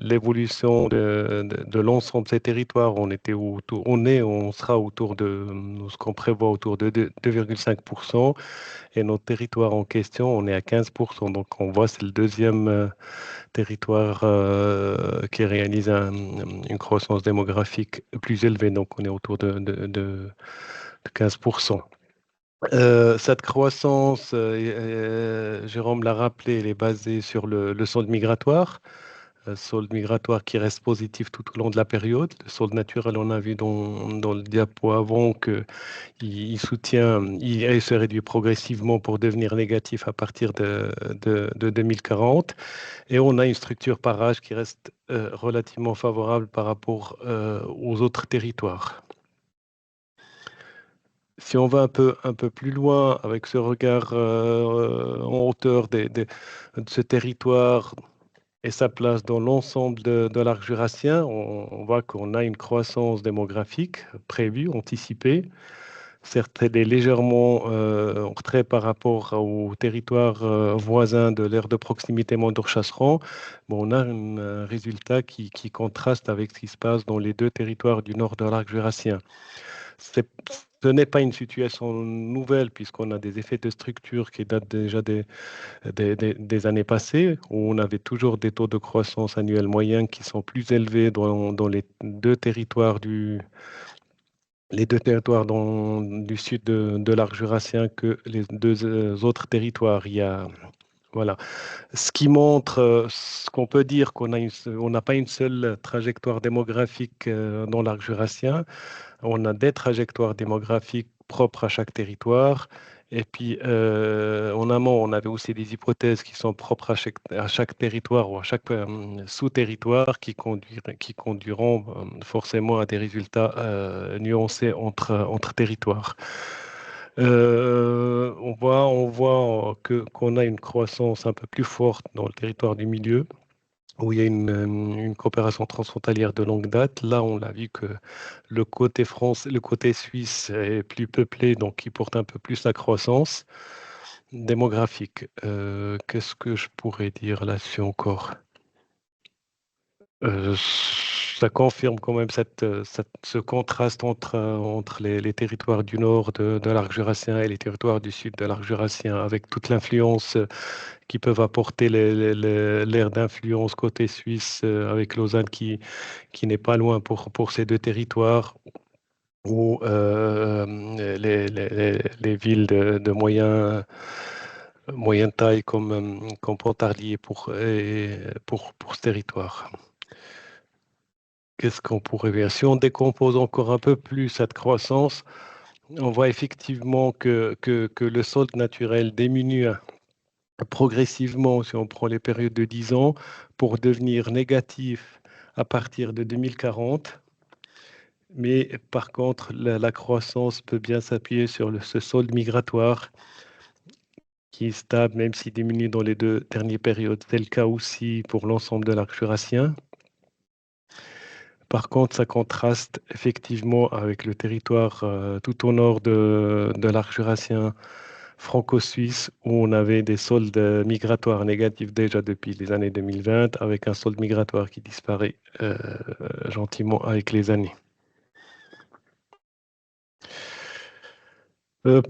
l'évolution de l'ensemble de ces territoires. On sera autour de ce qu'on prévoit autour de 2,5%. Et notre territoire en question, on est à 15%. Donc on voit, c'est le deuxième territoire qui réalise une croissance démographique plus élevée. Donc on est autour de 15%. Cette croissance, Jérôme l'a rappelé, elle est basée sur le solde migratoire. Solde migratoire qui reste positif tout au long de la période. Le solde naturel, on a vu dans le diapo avant qu'il se réduit progressivement pour devenir négatif à partir de 2040. Et on a une structure par âge qui reste relativement favorable par rapport aux autres territoires. Si on va un peu plus loin avec ce regard en hauteur de ce territoire et sa place dans l'ensemble de l'arc jurassien, on voit qu'on a une croissance démographique prévue, anticipée. Certes, elle est légèrement en retrait par rapport au territoire voisin de l'aire de proximité Mondor-Chasseron. Bon, on a un résultat qui contraste avec ce qui se passe dans les deux territoires du nord de l'arc jurassien. Ce n'est pas une situation nouvelle puisqu'on a des effets de structure qui datent déjà des années passées, où on avait toujours des taux de croissance annuels moyens qui sont plus élevés dans les deux territoires du sud de l'arc jurassien que les deux autres territoires. Voilà. Ce qui montre, ce qu'on peut dire on n'a pas une seule trajectoire démographique dans l'arc jurassien. On a des trajectoires démographiques propres à chaque territoire Et puis, en amont, on avait aussi des hypothèses qui sont propres à chaque territoire ou à chaque sous-territoire qui conduiront forcément à des résultats nuancés entre territoires. On voit qu'on a une croissance un peu plus forte dans le territoire du milieu, où il y a une coopération transfrontalière de longue date. Là, on a vu que le côté suisse est plus peuplé, donc il porte un peu plus la croissance démographique. Qu'est-ce que je pourrais dire là-dessus encore? Ça confirme quand même ce contraste entre les territoires du nord de l'arc jurassien et les territoires du sud de l'arc jurassien, avec toute l'influence qui peuvent apporter l'aire d'influence côté suisse, avec Lausanne qui n'est pas loin pour ces deux territoires, ou les villes de moyenne taille comme Pontarlier pour ce territoire. Qu'est-ce qu'on pourrait voir? Si on décompose encore un peu plus cette croissance, on voit effectivement que le solde naturel diminue progressivement si on prend les périodes de 10 ans pour devenir négatif à partir de 2040. Mais par contre, la croissance peut bien s'appuyer sur ce solde migratoire qui est stable, même s'il diminue dans les deux dernières périodes. C'est le cas aussi pour l'ensemble de l'arc jurassien. Par contre, ça contraste effectivement avec le territoire tout au nord de l'arc jurassien franco-suisse, où on avait des soldes migratoires négatifs déjà depuis les années 2020, avec un solde migratoire qui disparaît gentiment avec les années.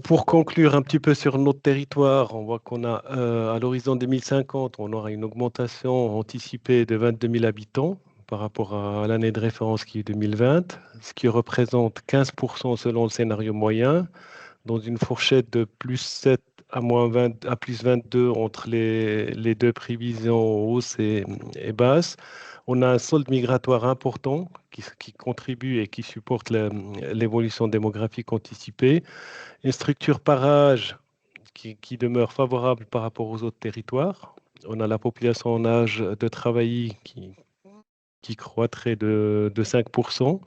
Pour conclure un petit peu sur notre territoire, on voit qu'on a à l'horizon 2050, on aura une augmentation anticipée de 22 000 habitants par rapport à l'année de référence qui est 2020, ce qui représente 15% selon le scénario moyen, dans une fourchette de plus 7 à moins 20, à plus 22 entre les deux prévisions hausses et basses. On a un solde migratoire important qui contribue et qui supporte l'évolution démographique anticipée. Une structure par âge qui demeure favorable par rapport aux autres territoires. On a la population en âge de travailler qui croîtrait de 5%,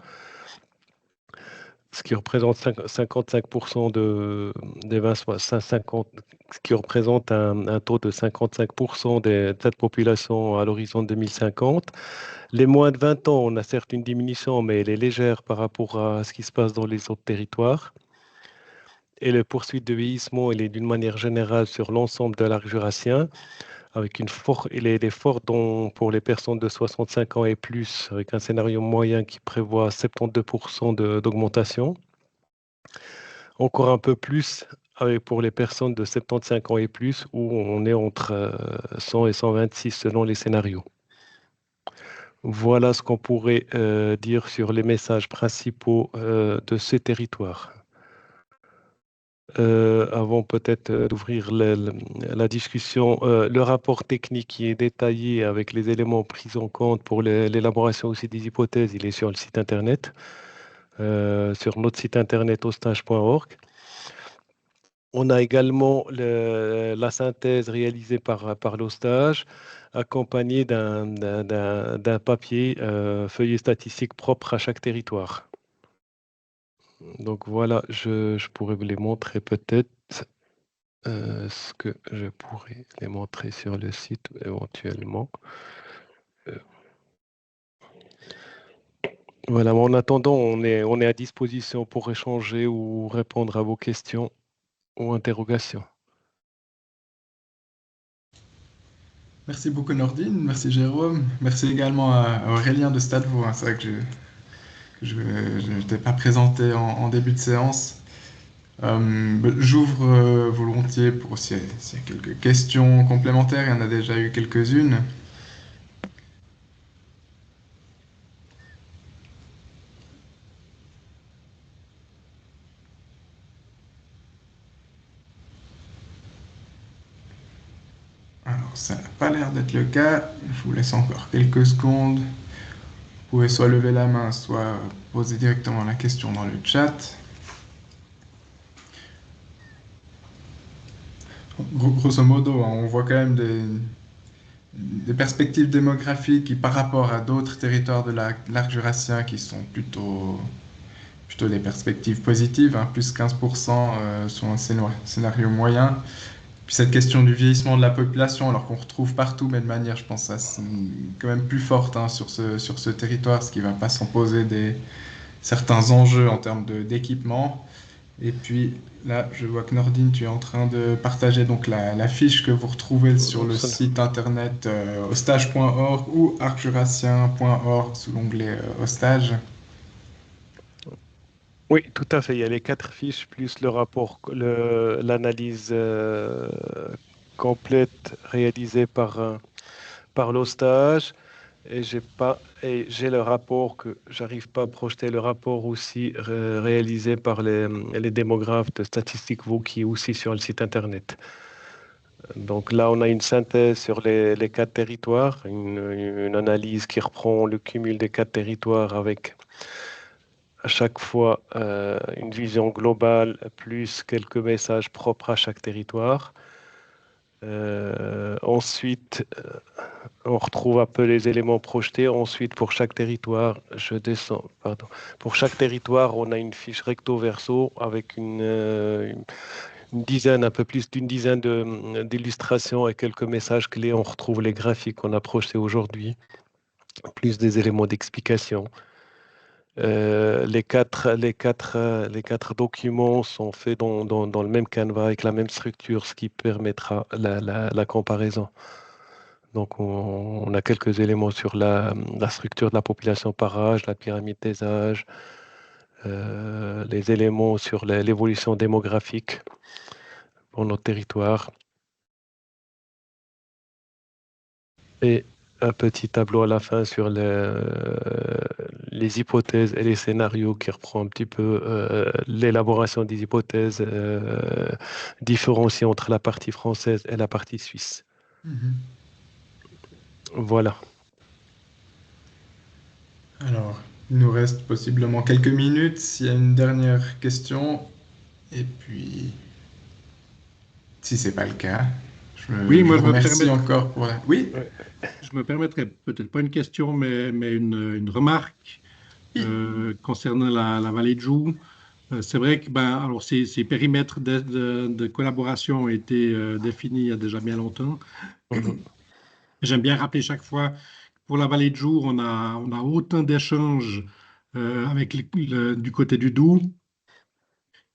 ce qui représente 55% des 20, 50, ce qui représente un taux de 55% de cette population à l'horizon 2050. Les moins de 20 ans, on a certes une diminution, mais elle est légère par rapport à ce qui se passe dans les autres territoires. Et la poursuite de vieillissement, elle est d'une manière générale sur l'ensemble de l'arc jurassien, avec elle est forte pour les personnes de 65 ans et plus, avec un scénario moyen qui prévoit 72% d'augmentation. Encore un peu plus pour les personnes de 75 ans et plus, où on est entre 100 et 126 selon les scénarios. Voilà ce qu'on pourrait dire sur les messages principaux de ce territoire. Avant peut-être d'ouvrir la discussion, le rapport technique qui est détaillé avec les éléments pris en compte pour l'élaboration aussi des hypothèses, il est sur le site internet, sur notre site internet ostage.org. On a également la synthèse réalisée par l'Ostage, accompagnée d'un papier feuillet statistique propre à chaque territoire. Donc voilà, je pourrais vous les montrer peut-être. Ce que je pourrais les montrer sur le site éventuellement. Voilà, en attendant, on est à disposition pour échanger ou répondre à vos questions ou interrogations. Merci beaucoup Nordine, merci Jérôme, merci également à Aurélien de Stadevaux. C'est vrai que je n'étais pas présenté en début de séance. J'ouvre volontiers pour s'il y a quelques questions complémentaires, il y en a déjà eu quelques-unes. Alors, ça n'a pas l'air d'être le cas. Je vous laisse encore quelques secondes. Vous pouvez soit lever la main, soit poser directement la question dans le chat. Grosso modo, hein, on voit quand même des perspectives démographiques qui, par rapport à d'autres territoires de l'arc jurassien, qui sont plutôt des perspectives positives, hein, plus 15% sur un scénario moyen. Puis cette question du vieillissement de la population, alors qu'on retrouve partout, mais de manière, je pense, quand même plus forte, hein, sur ce territoire, ce qui ne va pas s'en poser certains enjeux en termes d'équipement. Et puis là, je vois que Nordine, tu es en train de partager donc la fiche que vous retrouvez sur le site internet hostage.org ou arcjurassien.org sous l'onglet hostage. Oui, tout à fait. Il y a les 4 fiches plus le rapport, l'analyse complète réalisée par l'hostage. Et j'ai le rapport que j'arrive pas à projeter, le rapport aussi réalisé par les démographes de Statistique Vaud qui est aussi sur le site internet. Donc là, on a une synthèse sur les 4 territoires, une analyse qui reprend le cumul des 4 territoires avec à chaque fois une vision globale plus quelques messages propres à chaque territoire. Ensuite, on retrouve un peu les éléments projetés. Ensuite, pour chaque territoire, pour chaque territoire, on a une fiche recto-verso avec une dizaine, un peu plus d'une dizaine d'illustrations et quelques messages clés. On retrouve les graphiques qu'on a projetés aujourd'hui, plus des éléments d'explication. Les quatre documents sont faits dans le même canevas avec la même structure, ce qui permettra la comparaison. Donc, on a quelques éléments sur la structure de la population par âge, la pyramide des âges, les éléments sur l'évolution démographique pour notre territoire. Et un petit tableau à la fin sur les hypothèses et les scénarios qui reprend un petit peu l'élaboration des hypothèses différenciées entre la partie française et la partie suisse. Voilà. Alors, il nous reste possiblement quelques minutes s'il y a une dernière question. Et puis, si ce n'est pas le cas, je vous remercie encore pour la... Oui, je me permettrais peut-être pas une question, mais une remarque concernant la vallée de Joux. C'est vrai que alors ces périmètres de collaboration ont été définis il y a déjà bien longtemps. J'aime bien rappeler chaque fois que pour la vallée de Joux, on a autant d'échanges avec du côté du Doubs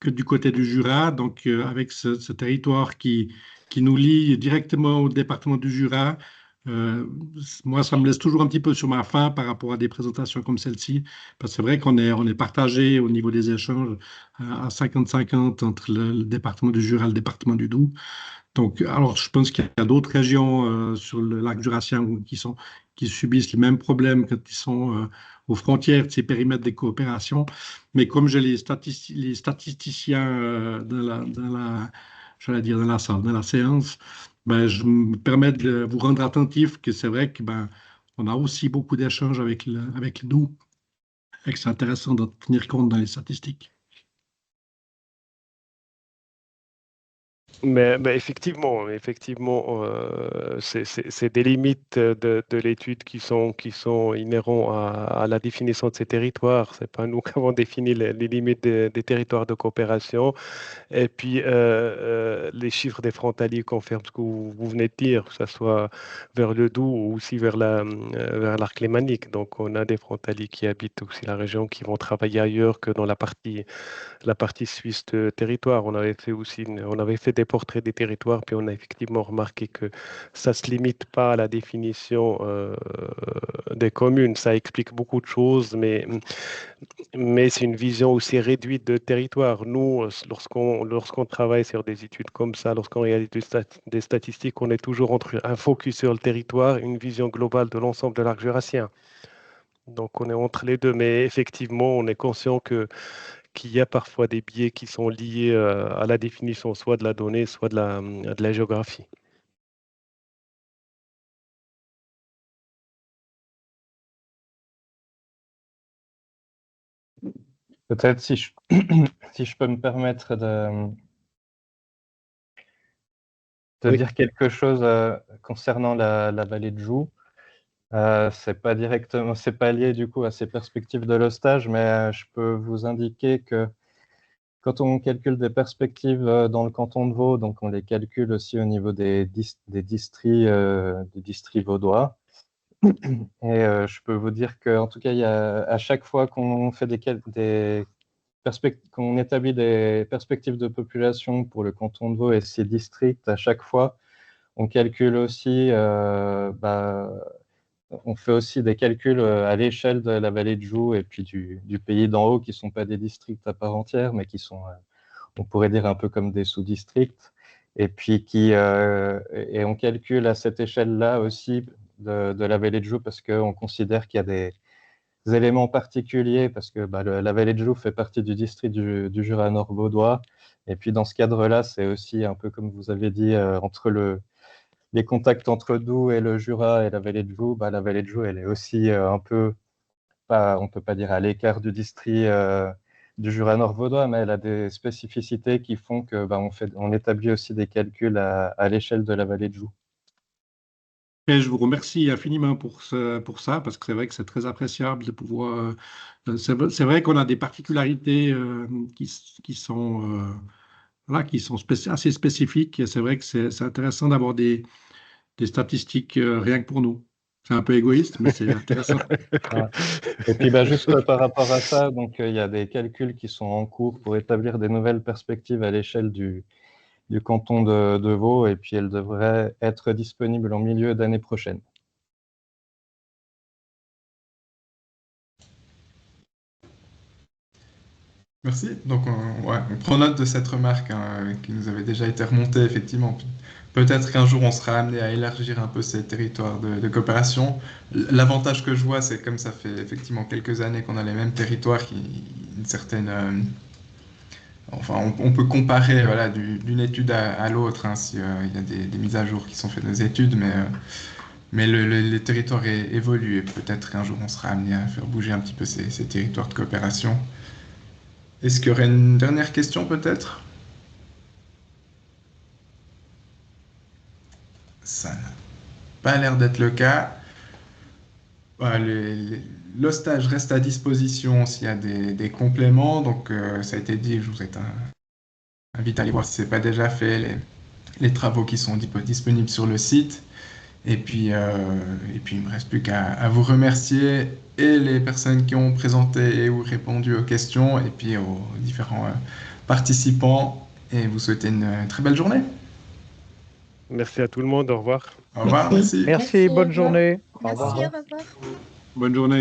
que du côté du Jura, donc avec ce territoire qui nous lie directement au département du Jura. Moi, ça me laisse toujours un petit peu sur ma faim par rapport à des présentations comme celle-ci, parce que c'est vrai qu'on est partagé au niveau des échanges à 50-50 entre le département du Jura et le département du Doubs. Donc, alors, je pense qu'il y a d'autres régions sur le lac jurassien qui subissent les mêmes problèmes quand ils sont aux frontières de ces périmètres de coopération. Mais comme j'ai les statisticiens j'allais dire dans la salle, dans la séance, je me permets de vous rendre attentif que c'est vrai que on a aussi beaucoup d'échanges avec le Doubs et que c'est intéressant de tenir compte dans les statistiques. Mais effectivement, c'est des limites de l'étude qui sont inhérents à la définition de ces territoires. C'est pas nous qui avons défini les limites des territoires de coopération. Et puis, les chiffres des frontaliers confirment ce que vous venez de dire, que ce soit vers le Doubs ou aussi vers l'arc lémanique. Donc, on a des frontaliers qui habitent aussi la région, qui vont travailler ailleurs que dans la partie suisse de territoire. On avait fait des portraits des territoires, puis on a effectivement remarqué que ça ne se limite pas à la définition des communes. Ça explique beaucoup de choses, mais c'est une vision aussi réduite de territoire. Nous, lorsqu'on travaille sur des études comme ça, lorsqu'on réalise des statistiques, on est toujours entre un focus sur le territoire et une vision globale de l'ensemble de l'arc jurassien. Donc, on est entre les deux, mais effectivement, on est conscient qu'il y a parfois des biais qui sont liés à la définition soit de la donnée, soit de la géographie. Peut-être si je peux me permettre te Oui. dire quelque chose concernant la vallée de Joux. C'est pas directement, c'est pas lié du coup à ces perspectives de l'hostage, mais je peux vous indiquer que quand on calcule des perspectives dans le canton de Vaud, donc on les calcule aussi au niveau des districts vaudois. Et je peux vous dire qu'en tout cas, il y a, à chaque fois qu'on fait qu'on établit des perspectives de population pour le canton de Vaud et ses districts, à chaque fois, on calcule aussi, on fait aussi des calculs à l'échelle de la vallée de Joux et puis du pays d'en haut, qui ne sont pas des districts à part entière, mais qui sont, on pourrait dire, un peu comme des sous-districts. Et puis et on calcule à cette échelle-là aussi de la vallée de Joux, parce qu'on considère qu'il y a des éléments particuliers, parce que la vallée de Joux fait partie du district du Jura nord-vaudois. Et puis dans ce cadre-là, c'est aussi un peu comme vous avez dit, entre les contacts entre Doubs et le Jura et la vallée de Joux. La vallée de Joux, elle est aussi un peu, on ne peut pas dire à l'écart du district du Jura nord-vaudois, mais elle a des spécificités qui font que on établit aussi des calculs à l'échelle de la vallée de Joux. Et je vous remercie infiniment pour ça, parce que c'est vrai que c'est très appréciable de pouvoir. C'est vrai qu'on a des particularités qui sont, voilà, qui sont assez spécifiques, et c'est vrai que c'est intéressant d'avoir des statistiques rien que pour nous. C'est un peu égoïste, mais c'est intéressant. Ouais. Et puis juste par rapport à ça, donc il y a des calculs qui sont en cours pour établir des nouvelles perspectives à l'échelle du canton de Vaud, et puis elles devraient être disponibles en milieu d'année prochaine. Merci. Donc, on prend note de cette remarque qui nous avait déjà été remontée, effectivement. Peut-être qu'un jour, on sera amené à élargir un peu ces territoires de coopération. L'avantage que je vois, c'est comme ça fait effectivement quelques années qu'on a les mêmes territoires, une certaine... enfin, on peut comparer voilà, d'une étude à l'autre, hein, s'il y a des mises à jour qui sont faites des études, mais les territoires évoluent, et peut-être qu'un jour, on sera amené à faire bouger un petit peu ces territoires de coopération. Est-ce qu'il y aurait une dernière question peut-être? Ça n'a pas l'air d'être le cas. L'hostage reste à disposition s'il y a des compléments. Donc ça a été dit, je vous invite à aller voir si ce n'est pas déjà fait, les travaux qui sont disponibles sur le site. Et puis il ne me reste plus qu'à vous remercier, et les personnes qui ont présenté ou répondu aux questions, et puis aux différents participants, et vous souhaiter une très belle journée. Merci à tout le monde. Au revoir. Au revoir, merci. Merci, bonne journée. Merci, au revoir. Bonne journée.